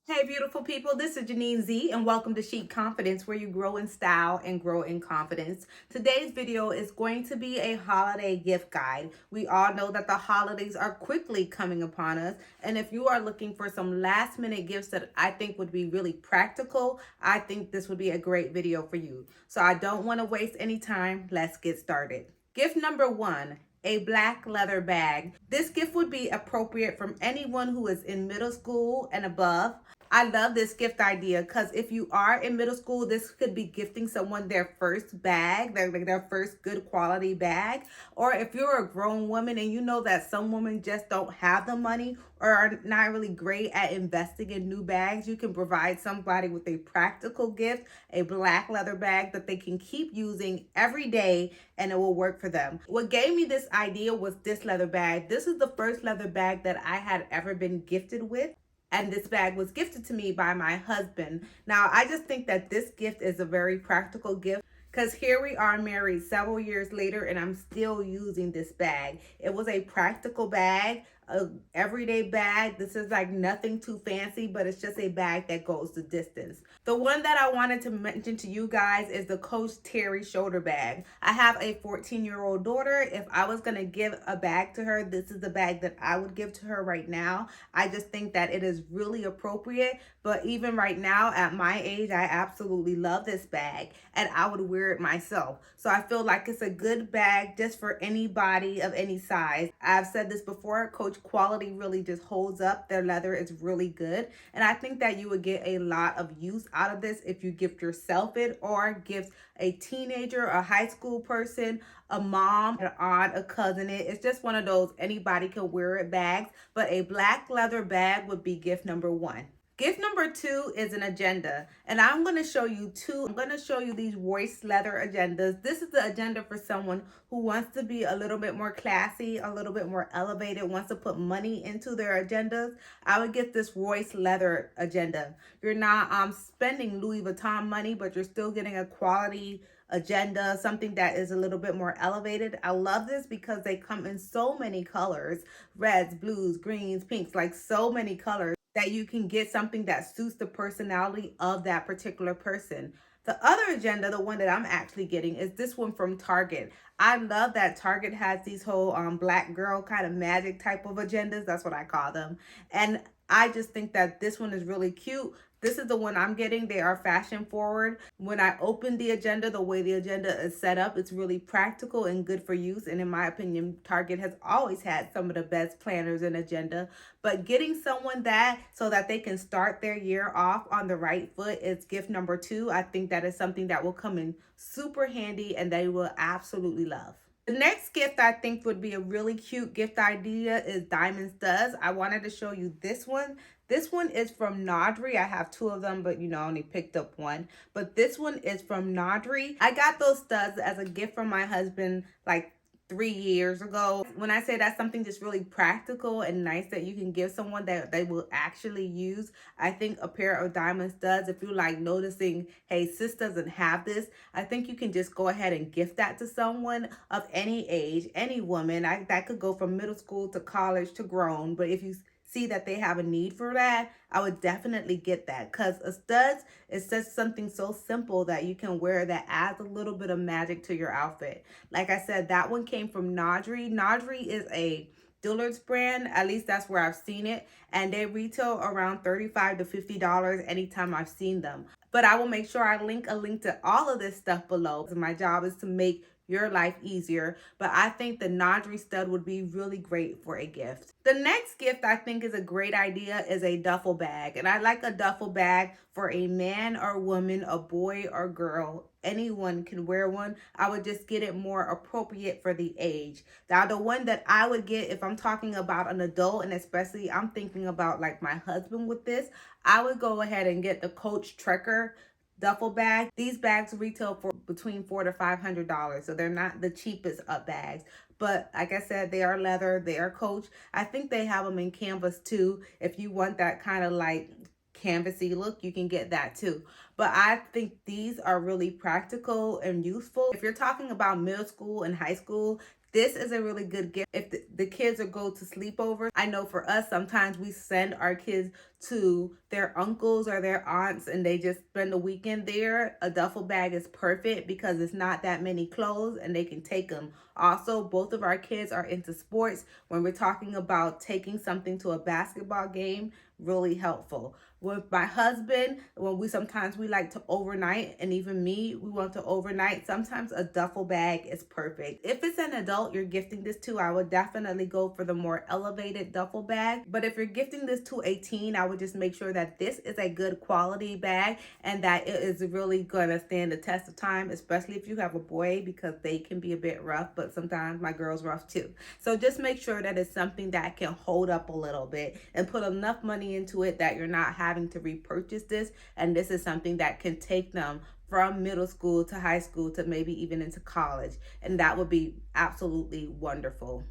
Hey, beautiful people, this is Janine Z, and welcome to Chic Confidence, where you grow in style and grow in confidence. Today's video is going to be a holiday gift guide. We all know that the holidays are quickly coming upon us, and if you are looking for some last minute gifts that I think would be really practical, I think this would be a great video for you. So I don't want to waste any time. Let's get started. Gift number one, a black leather bag. This gift would be appropriate from anyone who is in middle school and above. I love this gift idea because if you are in middle school, this could be gifting someone their first bag, their first good quality bag. Or if you're a grown woman and you know that some women just don't have the money or are not really great at investing in new bags, you can provide somebody with a practical gift, a black leather bag that they can keep using every day and it will work for them. What gave me this idea was this leather bag. This is the first leather bag that I had ever been gifted with. And this bag was gifted to me by my husband. Now, I just think that this gift is a very practical gift because here we are married several years later and I'm still using this bag. It was a practical bag, a everyday bag. This is like nothing too fancy, but it's just a bag that goes the distance. The one that I wanted to mention to you guys is the Coach Terry shoulder bag. I have a 14-year-old daughter. If I was going to give a bag to her, this is the bag that I would give to her right now. I just think that it is really appropriate, but even right now at my age, I absolutely love this bag and I would wear it myself. So I feel like it's a good bag just for anybody of any size. I've said this before, Coach quality really just holds up. Their leather is really good. And I think that you would get a lot of use out of this if you gift yourself it or gift a teenager, a high school person, a mom, an aunt, a cousin. It's just one of those anybody can wear it bags, but a black leather bag would be gift number one. Gift number two is an agenda, and I'm going to show you two. I'm going to show you these Royce leather agendas. This is the agenda for someone who wants to be a little bit more classy, a little bit more elevated, wants to put money into their agendas. I would get this Royce leather agenda. You're not spending Louis Vuitton money, but you're still getting a quality agenda, something that is a little bit more elevated. I love this because they come in so many colors, reds, blues, greens, pinks, like so many colors that you can get something that suits the personality of that particular person. The other agenda, the one that I'm actually getting, is this one from Target. I love that Target has these whole black girl kind of magic type of agendas. That's what I call them. And I just think that this one is really cute. This is the one I'm getting. They are fashion forward. When I open the agenda, the way the agenda is set up, it's really practical and good for use. And in my opinion, Target has always had some of the best planners and agenda. But getting someone that so that they can start their year off on the right foot is gift number two. I think that is something that will come in super handy and they will absolutely love. The next gift I think would be a really cute gift idea is diamond studs. I wanted to show you this one. This one is from Naudry. I have two of them, but I only picked up one. But this one is from Naudry. I got those studs as a gift from my husband like 3 years ago. When I say that's something that's really practical and nice that you can give someone that they will actually use, I think a pair of diamond studs, if you like noticing, hey, sis doesn't have this, I think you can just go ahead and gift that to someone of any age, any woman. That could go from middle school to college to grown, but if you see that they have a need for that, I would definitely get that because a studs is just something so simple that you can wear that adds a little bit of magic to your outfit. Like I said, that one came from Naudry. Naudry is a Dillard's brand, at least that's where I've seen it, and they retail around $35 to $50 anytime I've seen them. But I will make sure I link a link to all of this stuff below. My job is to make your life easier, but I think the Naudry stud would be really great for a gift. The next gift I think is a great idea is a duffel bag, and I like a duffel bag for a man or woman, a boy or girl. Anyone can wear one. I would just get it more appropriate for the age. Now, the one that I would get if I'm talking about an adult, and especially I'm thinking about like my husband with this, I would go ahead and get the Coach Trekker duffel bag. These bags retail for between $400 to $500, so they're not the cheapest of bags. But like I said, they are leather, they are Coach. I think they have them in canvas too. If you want that kind of like canvasy look, you can get that too. But I think these are really practical and useful. If you're talking about middle school and high school, This is a really good gift if the kids are go to sleepovers. I know for us, sometimes we send our kids to their uncles or their aunts and they just spend the weekend there. A duffel bag is perfect because it's not that many clothes and they can take them. Also, both of our kids are into sports. When we're talking about taking something to a basketball game, really helpful. With my husband, when we like to overnight, and even me, we want to overnight, sometimes a duffel bag is perfect. If it's an adult you're gifting this to, I would definitely go for the more elevated duffel bag. But if you're gifting this to a teen, I would just make sure that this is a good quality bag and that it is really going to stand the test of time, especially if you have a boy, because they can be a bit rough, but sometimes my girl's rough too. So just make sure that it's something that can hold up a little bit and put enough money into it that you're not having to repurchase this, and this is something that can take them from middle school to high school to maybe even into college, and that would be absolutely wonderful.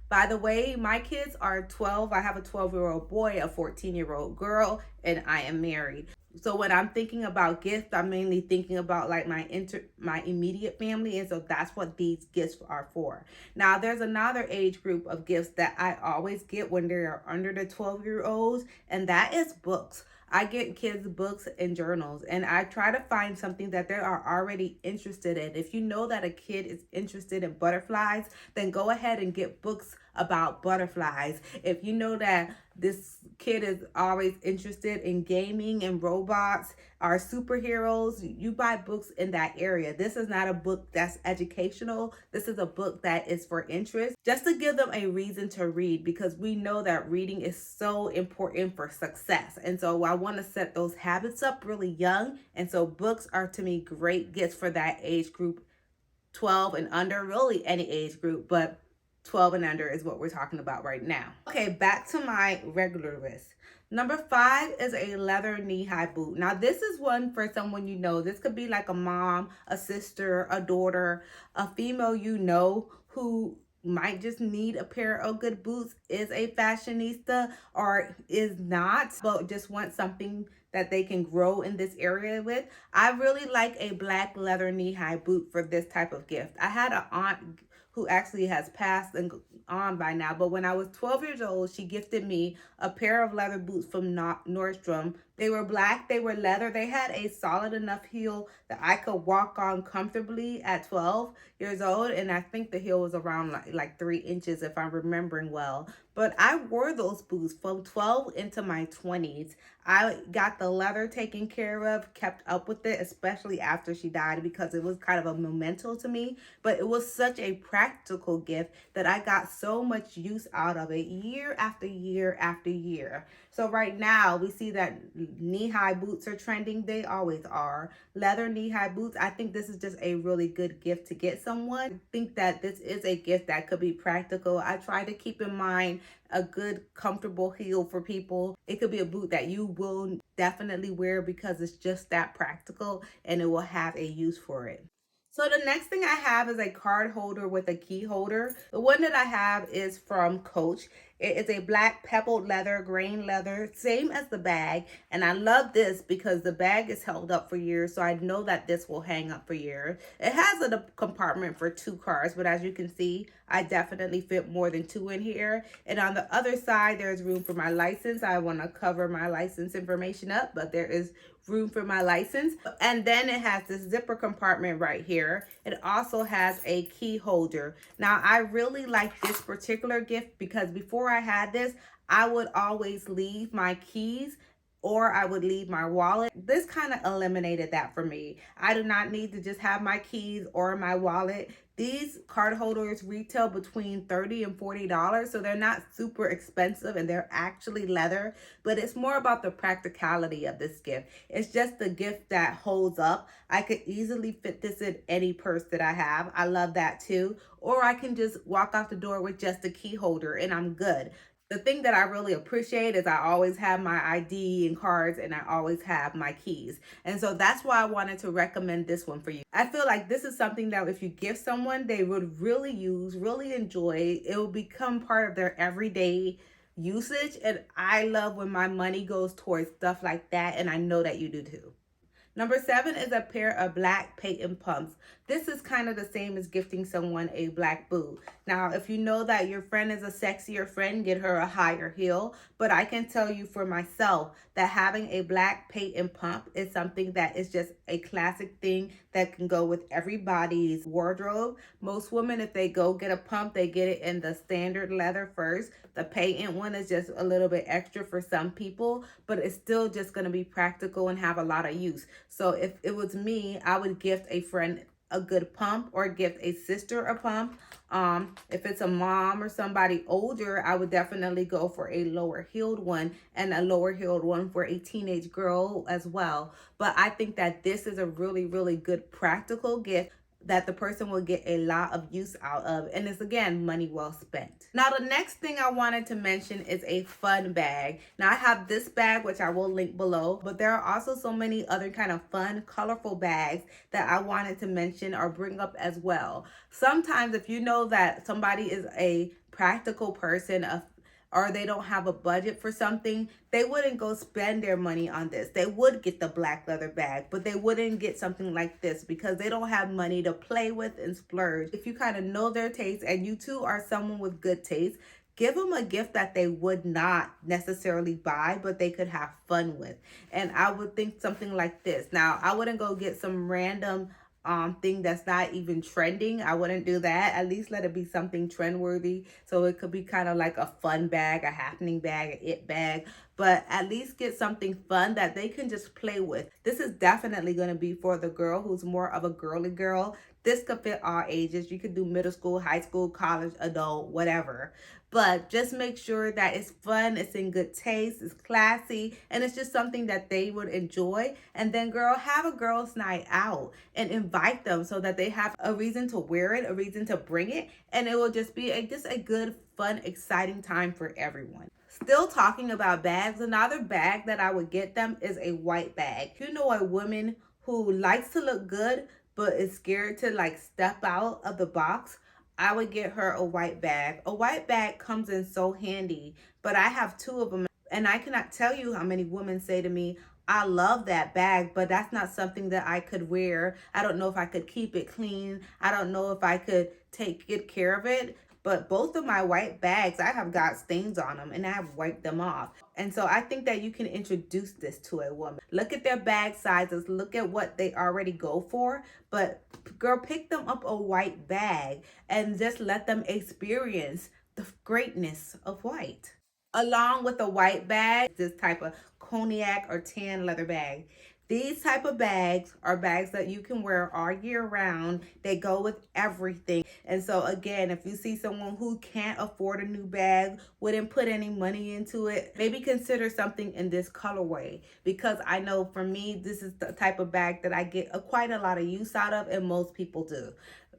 By the way, my kids are 12. I have a 12-year-old boy, a 14-year-old girl, and I am married. So when I'm thinking about gifts, I'm mainly thinking about like my immediate family, and so that's what these gifts are for. Now, there's another age group of gifts that I always get when they're under the 12-year-olds, and that is books. I get kids books and journals, and I try to find something that they are already interested in. If you know that a kid is interested in butterflies, then go ahead and get books about butterflies. If you know that this kid is always interested in gaming and robots or superheroes, you buy books in that area. This is not a book that's educational. This is a book that is for interest, just to give them a reason to read, because we know that reading is so important for success. And so I want to set those habits up really young. And so books are, to me, great gifts for that age group, 12 and under, really any age group, but 12 and under is what we're talking about right now. Okay, back to my regular list. Number 5 is a leather knee-high boot. Now, this is one for someone you know. This could be like a mom, a sister, a daughter, a female you know who might just need a pair of good boots, is a fashionista or is not, but just want something that they can grow in this area with. I really like a black leather knee-high boot for this type of gift. I had an aunt who actually has passed and on by now, but when I was 12 years old, she gifted me a pair of leather boots from Nordstrom. They were black, they were leather, they had a solid enough heel that I could walk on comfortably at 12 years old, and I think the heel was around like 3 inches if I'm remembering well. But I wore those boots from 12 into my 20s. I got the leather taken care of, kept up with it, especially after she died, because it was kind of a memento to me. But it was such a practical gift that I got so much use out of it year after year after year. So right now we see that knee-high boots are trending. They always are. Leather knee-high boots. I think this is just a really good gift to get someone. I think that this is a gift that could be practical. I try to keep in mind a good comfortable heel for people. It could be a boot that you will definitely wear because it's just that practical and it will have a use for it. So the next thing I have is a card holder with a key holder. The one that I have is from Coach. It is a black pebbled leather, grain leather, same as the bag. And I love this because the bag is held up for years, so I know that this will hang up for years. It has a compartment for 2 cards, but as you can see, I definitely fit more than 2 in here. And on the other side, there's room for my license. I want to cover my license information up, but there is room for my license. And then it has this zipper compartment right here. It also has a key holder. Now, I really like this particular gift because before I had this, I would always leave my keys or I would leave my wallet. This kind of eliminated that for me. I do not need to just have my keys or my wallet. These card holders retail between $30 and $40, so they're not super expensive and they're actually leather, but it's more about the practicality of this gift. It's just the gift that holds up. I could easily fit this in any purse that I have. I love that too. Or I can just walk out the door with just a key holder and I'm good. The thing that I really appreciate is I always have my ID and cards and I always have my keys. And so that's why I wanted to recommend this one for you. I feel like this is something that if you give someone, they would really use, really enjoy. It will become part of their everyday usage. And I love when my money goes towards stuff like that. And I know that you do too. Number 7 is a pair of black patent pumps. This is kind of the same as gifting someone a black boot. Now, if you know that your friend is a sexier friend, get her a higher heel. But I can tell you for myself that having a black patent pump is something that is just a classic thing that can go with everybody's wardrobe. Most women, if they go get a pump, they get it in the standard leather first. The patent one is just a little bit extra for some people, but it's still just going to be practical and have a lot of use. So if it was me, I would gift a friend a good pump or gift a sister a pump. If it's a mom or somebody older, I would definitely go for a lower heeled one and a lower heeled one for a teenage girl as well. But I think that this is a really, really good practical gift that the person will get a lot of use out of, and it's again money well spent. Now the next thing I wanted to mention is a fun bag. Now I have this bag, which I will link below, but there are also so many other kind of fun, colorful bags that I wanted to mention or bring up as well. Sometimes if you know that somebody is a practical person, or they don't have a budget for something, they wouldn't go spend their money on this. They would get the black leather bag, but they wouldn't get something like this because they don't have money to play with and splurge. If you kind of know their taste and you too are someone with good taste, give them a gift that they would not necessarily buy, but they could have fun with. And I would think something like this. Now, I wouldn't go get some random thing that's not even trending. I wouldn't do that. At least let it be something trend worthy. So it could be kind of like a fun bag, a happening bag, a it bag, but at least get something fun that they can just play with. This is definitely going to be for the girl who's more of a girly girl. This could fit all ages. You could do middle school, high school, college, adult, whatever. But just make sure that it's fun, it's in good taste, it's classy, and it's just something that they would enjoy. And then, girl, have a girls' night out and invite them so that they have a reason to wear it, a reason to bring it, and it will just be just a good, fun, exciting time for everyone. Still talking about bags, another bag that I would get them is a white bag. You know, a woman who likes to look good but is scared to like step out of the box, I would get her a white bag. A white bag comes in so handy, but I have 2 of them, and I cannot tell you how many women say to me, I love that bag, but that's not something that I could wear. I don't know if I could keep it clean. I don't know if I could take good care of it. But both of my white bags, I have got stains on them and I have wiped them off. And so I think that you can introduce this to a woman. Look at their bag sizes. Look at what they already go for. But girl, pick them up a white bag and just let them experience the greatness of white. Along with a white bag, this type of cognac or tan leather bag. These type of bags are bags that you can wear all year round. They go with everything. And so again, if you see someone who can't afford a new bag, wouldn't put any money into it, maybe consider something in this colorway. Because I know for me, this is the type of bag that I get quite a lot of use out of, and most people do.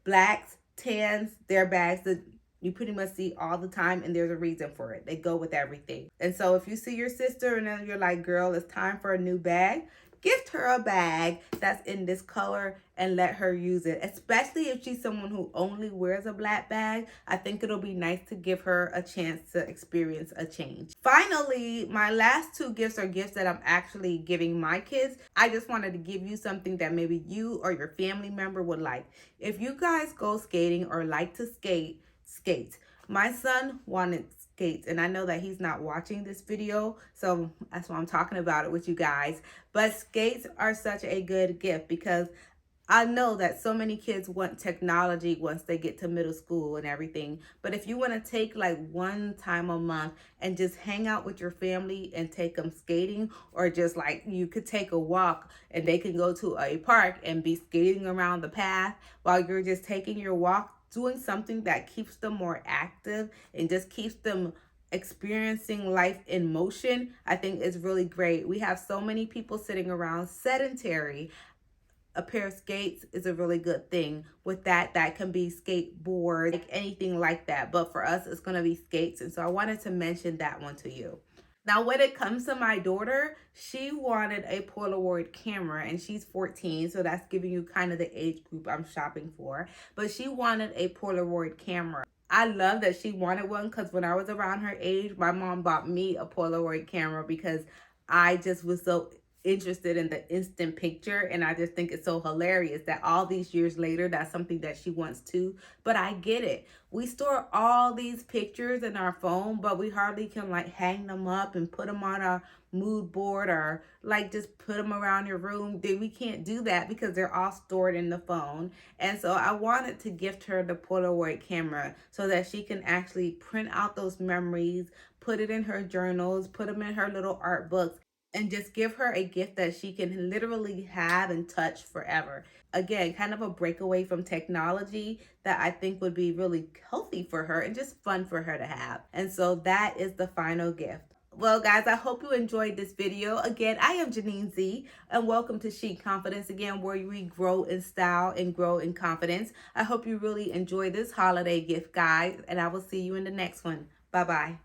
Blacks, tans, they're bags that you pretty much see all the time, and there's a reason for it. They go with everything. And so if you see your sister and then you're like, girl, it's time for a new bag, gift her a bag that's in this color and let her use it. Especially if she's someone who only wears a black bag, I think it'll be nice to give her a chance to experience a change. Finally, my last 2 gifts are gifts that I'm actually giving my kids. I just wanted to give you something that maybe you or your family member would like. If you guys go skating or like to skate, skate. My son wanted skates, and I know that he's not watching this video, so that's why I'm talking about it with you guys. But skates are such a good gift because I know that so many kids want technology once they get to middle school and everything. But if you want to take like one time a month and just hang out with your family and take them skating, or just like you could take a walk and they can go to a park and be skating around the path while you're just taking your walk, doing something that keeps them more active and just keeps them experiencing life in motion, I think is really great. We have so many people sitting around sedentary. A pair of skates is a really good thing. With that can be skateboard, like anything like that. But for us, it's going to be skates. And so I wanted to mention that one to you. Now, when it comes to my daughter, she wanted a Polaroid camera, and she's 14, so that's giving you kind of the age group I'm shopping for. But she wanted a Polaroid camera. I love that she wanted one because when I was around her age, my mom bought me a Polaroid camera because I just was so interested in the instant picture, and I just think it's so hilarious that all these years later that's something that she wants to. But I get it. We store all these pictures in our phone, but we hardly can like hang them up and put them on our mood board or like just put them around your room. We can't do that because they're all stored in the phone. And so I wanted to gift her the Polaroid camera so that she can actually print out those memories, put it in her journals, put them in her little art books, and just give her a gift that she can literally have and touch forever. Again, kind of a breakaway from technology that I think would be really healthy for her and just fun for her to have. And so that is the final gift. Well, guys, I hope you enjoyed this video. Again, I am Janine Z, and welcome to Chic Confidence, again, where we grow in style and grow in confidence. I hope you really enjoy this holiday gift guide, and I will see you in the next one. Bye-bye.